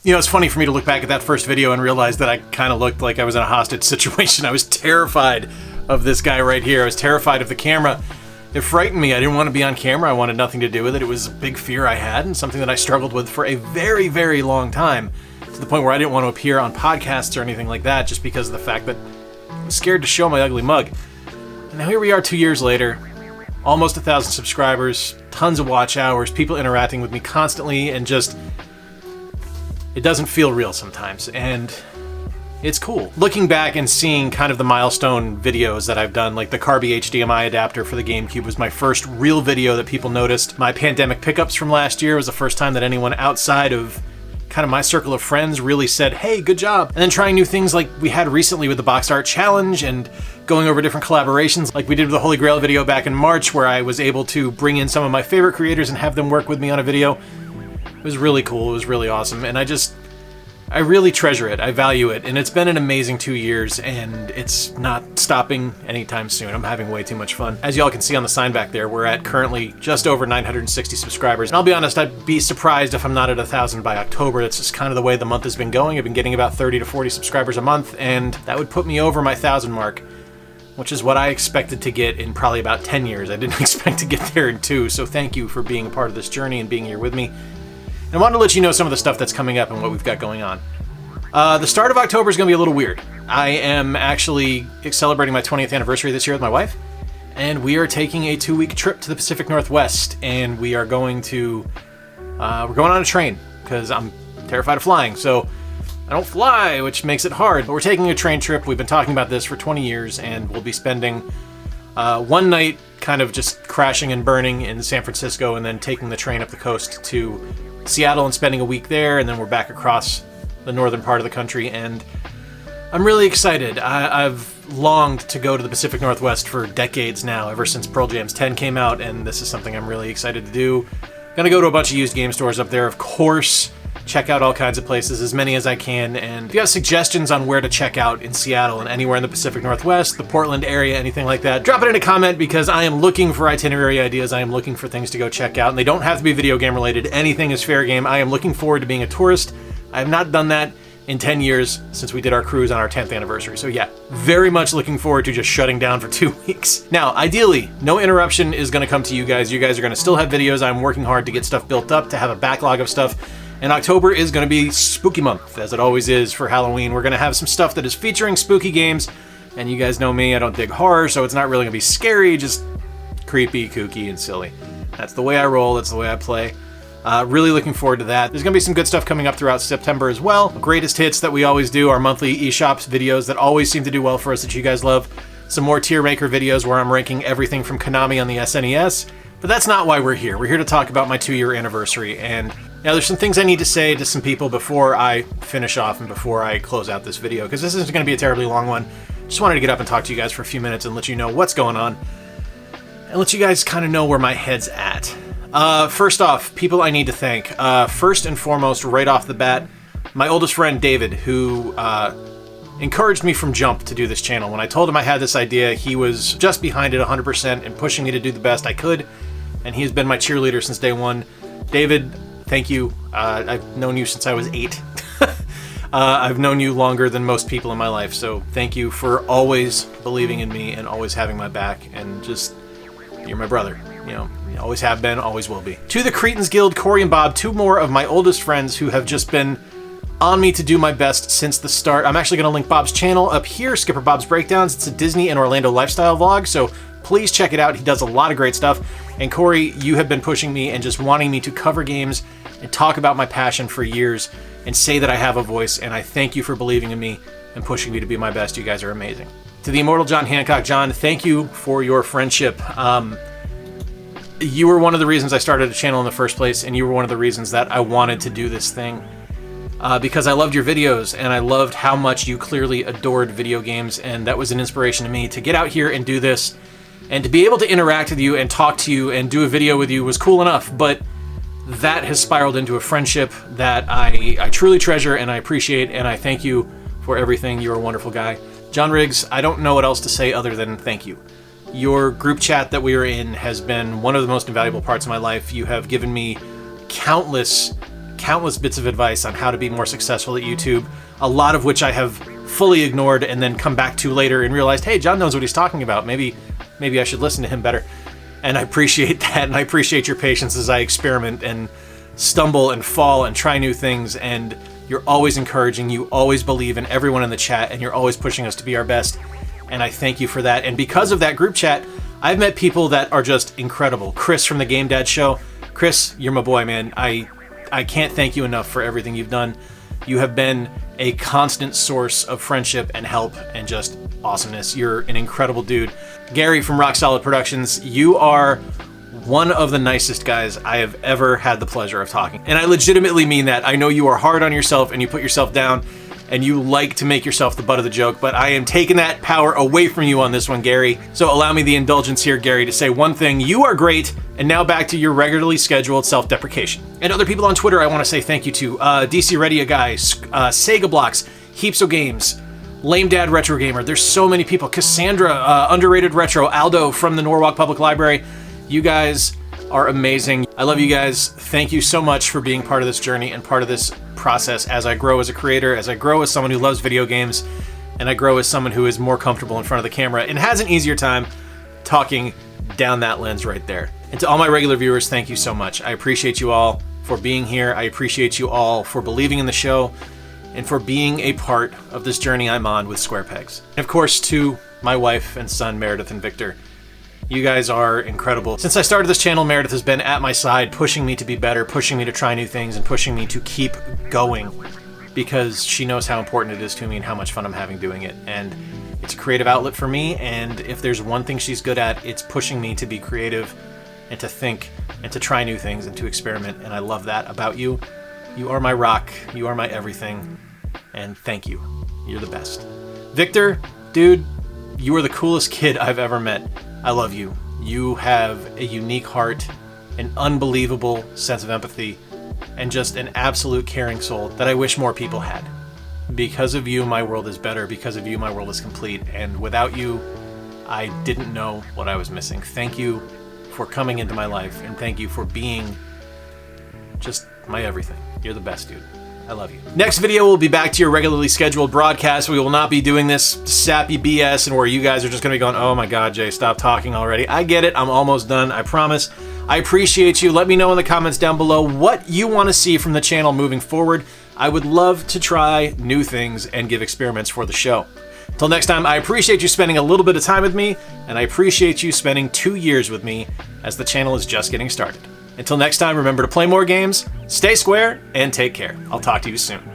You know, it's funny for me to look back at that first video and realize that I kind of looked like I was in a hostage situation. I was terrified of this guy right here. I was terrified of the camera. It frightened me. I didn't want to be on camera. I wanted nothing to do with it. It was a big fear I had and something that I struggled with for a very, very long time, to the point where I didn't want to appear on podcasts or anything like that just because of the fact that I was scared to show my ugly mug. And now here we are 2 years later, almost 1,000 subscribers, tons of watch hours, people interacting with me constantly, and just, it doesn't feel real sometimes, and it's cool. Looking back and seeing kind of the milestone videos that I've done, like the Carby HDMI adapter for the GameCube was my first real video that people noticed. My pandemic pickups from last year was the first time that anyone outside of kind of my circle of friends really said, hey, good job. And then trying new things like we had recently with the Box Art Challenge and going over different collaborations like we did with the Holy Grail video back in March, where I was able to bring in some of my favorite creators and have them work with me on a video. It was really cool. It was really awesome. And I really treasure it. I value it. And it's been an amazing 2 years, and it's not stopping anytime soon. I'm having way too much fun. As y'all can see on the sign back there, we're at currently just over 960 subscribers. And I'll be honest, I'd be surprised if I'm not at 1,000 by October. That's just kind of the way the month has been going. I've been getting about 30 to 40 subscribers a month, and that would put me over my 1,000 mark, which is what I expected to get in probably about 10 years. I didn't expect to get there in 2, so thank you for being a part of this journey and being here with me. And I wanted to let you know some of the stuff that's coming up and what we've got going on. The start of October is going to be a little weird. I am actually celebrating my 20th anniversary this year with my wife, and we are taking a 2-week trip to the Pacific Northwest, and we are going to, we're going on a train, because I'm terrified of flying, so I don't fly, which makes it hard. But we're taking a train trip. We've been talking about this for 20 years, and we'll be spending one night kind of just crashing and burning in San Francisco, and then taking the train up the coast to Seattle and spending a week there, and then we're back across the northern part of the country, and I'm really excited. I've longed to go to the Pacific Northwest for decades now, ever since Pearl Jam's 10 came out, and this is something I'm really excited to do. Gonna go to a bunch of used game stores up there, of course, check out all kinds of places, as many as I can, and if you have suggestions on where to check out in Seattle and anywhere in the Pacific Northwest, the Portland area, anything like that, drop it in a comment, because I am looking for itinerary ideas. I am looking for things to go check out, and they don't have to be video game related. Anything is fair game. I am looking forward to being a tourist. I have not done that in 10 years since we did our cruise on our 10th anniversary. So yeah, very much looking forward to just shutting down for 2 weeks. Now, ideally, no interruption is going to come to you guys. You guys are going to still have videos. I'm working hard to get stuff built up, to have a backlog of stuff. And October is going to be spooky month, as it always is for Halloween. We're going to have some stuff that is featuring spooky games. And you guys know me, I don't dig horror, so it's not really going to be scary, just creepy, kooky, and silly. That's the way I roll. That's the way I play. Really looking forward to that. There's going to be some good stuff coming up throughout September as well. Greatest hits that we always do, our monthly eShops videos that always seem to do well for us, that you guys love. Some more tier maker videos where I'm ranking everything from Konami on the SNES. But that's not why we're here. We're here to talk about my 2-year anniversary. And now there's some things I need to say to some people before I finish off and before I close out this video, because this isn't going to be a terribly long one. Just wanted to get up and talk to you guys for a few minutes and let you know what's going on, and let you guys kind of know where my head's at. First off, people I need to thank. First and foremost, right off the bat, my oldest friend, David, who encouraged me from jump to do this channel. When I told him I had this idea, he was just behind it 100% and pushing me to do the best I could, and he has been my cheerleader since day one. David, thank you. I've known you since I was 8. I've known you longer than most people in my life, so thank you for always believing in me and always having my back, and just, you're my brother. You know, you always have been, always will be. To the Cretans Guild, Corey and Bob, 2 more of my oldest friends who have just been on me to do my best since the start. I'm actually going to link Bob's channel up here, Skipper Bob's Breakdowns. It's a Disney and Orlando lifestyle vlog, so please check it out. He does a lot of great stuff. And Corey, you have been pushing me and just wanting me to cover games and talk about my passion for years and say that I have a voice, and I thank you for believing in me and pushing me to be my best. You guys are amazing. To the immortal John Hancock, John, thank you for your friendship. You were one of the reasons I started a channel in the first place, and you were one of the reasons that I wanted to do this thing. Because I loved your videos, and I loved how much you clearly adored video games, and that was an inspiration to me to get out here and do this. And to be able to interact with you and talk to you and do a video with you was cool enough, but that has spiraled into a friendship that I truly treasure and I appreciate, and I thank you for everything. You're a wonderful guy. John Riggs, I don't know what else to say other than thank you. Your group chat that we are in has been one of the most invaluable parts of my life. You have given me countless countless bits of advice on how to be more successful at YouTube, a lot of which I have fully ignored and then come back to later and realized, hey, John knows what he's talking about. Maybe I should listen to him better. And I appreciate that, and I appreciate your patience as I experiment and stumble and fall and try new things, and you're always encouraging, you always believe in everyone in the chat, and you're always pushing us to be our best, and I thank you for that. And because of that group chat, I've met people that are just incredible. Chris from the Game Dad Show. Chris, you're my boy, man. I can't thank you enough for everything you've done. You have been a constant source of friendship and help and just awesomeness. You're an incredible dude. Gary from Rock Solid Productions, you are one of the nicest guys I have ever had the pleasure of talking. And I legitimately mean that. I know you are hard on yourself and you put yourself down and you like to make yourself the butt of the joke, but I am taking that power away from you on this one, Gary. So allow me the indulgence here, Gary, to say one thing. You are great, and now back to your regularly scheduled self-deprecation. And other people on Twitter I want to say thank you to. DC Ready Guy, Sega Blocks, Heaps of Games, Lame Dad Retro Gamer. There's so many people. Cassandra, Underrated Retro, Aldo from the Norwalk Public Library. You guys are amazing. I love you guys. Thank you so much for being part of this journey and part of this process as I grow as a creator, as I grow as someone who loves video games, and I grow as someone who is more comfortable in front of the camera and has an easier time talking down that lens right there. And to all my regular viewers, thank you so much. I appreciate you all for being here. I appreciate you all for believing in the show and for being a part of this journey I'm on with Square Pegs. And of course, to my wife and son, Meredith and Victor. You guys are incredible. Since I started this channel, Meredith has been at my side, pushing me to be better, pushing me to try new things, and pushing me to keep going because she knows how important it is to me and how much fun I'm having doing it. And it's a creative outlet for me, and if there's one thing she's good at, it's pushing me to be creative and to think and to try new things and to experiment, and I love that about you. You are my rock, you are my everything, and thank you. You're the best. Victor, dude, you are the coolest kid I've ever met. I love you. You have a unique heart, an unbelievable sense of empathy, and just an absolute caring soul that I wish more people had. Because of you, my world is better. Because of you, my world is complete. And without you, I didn't know what I was missing. Thank you for coming into my life, and thank you for being just my everything. You're the best, dude. I love you. Next video, we'll be back to your regularly scheduled broadcast. We will not be doing this sappy BS and where you guys are just gonna be going, oh my God, Jay, stop talking already. I get it, I'm almost done, I promise. I appreciate you. Let me know in the comments down below what you wanna see from the channel moving forward. I would love to try new things and give experiments for the show. Until next time, I appreciate you spending a little bit of time with me, and I appreciate you spending 2 years with me as the channel is just getting started. Until next time, remember to play more games, stay square, and take care. I'll talk to you soon.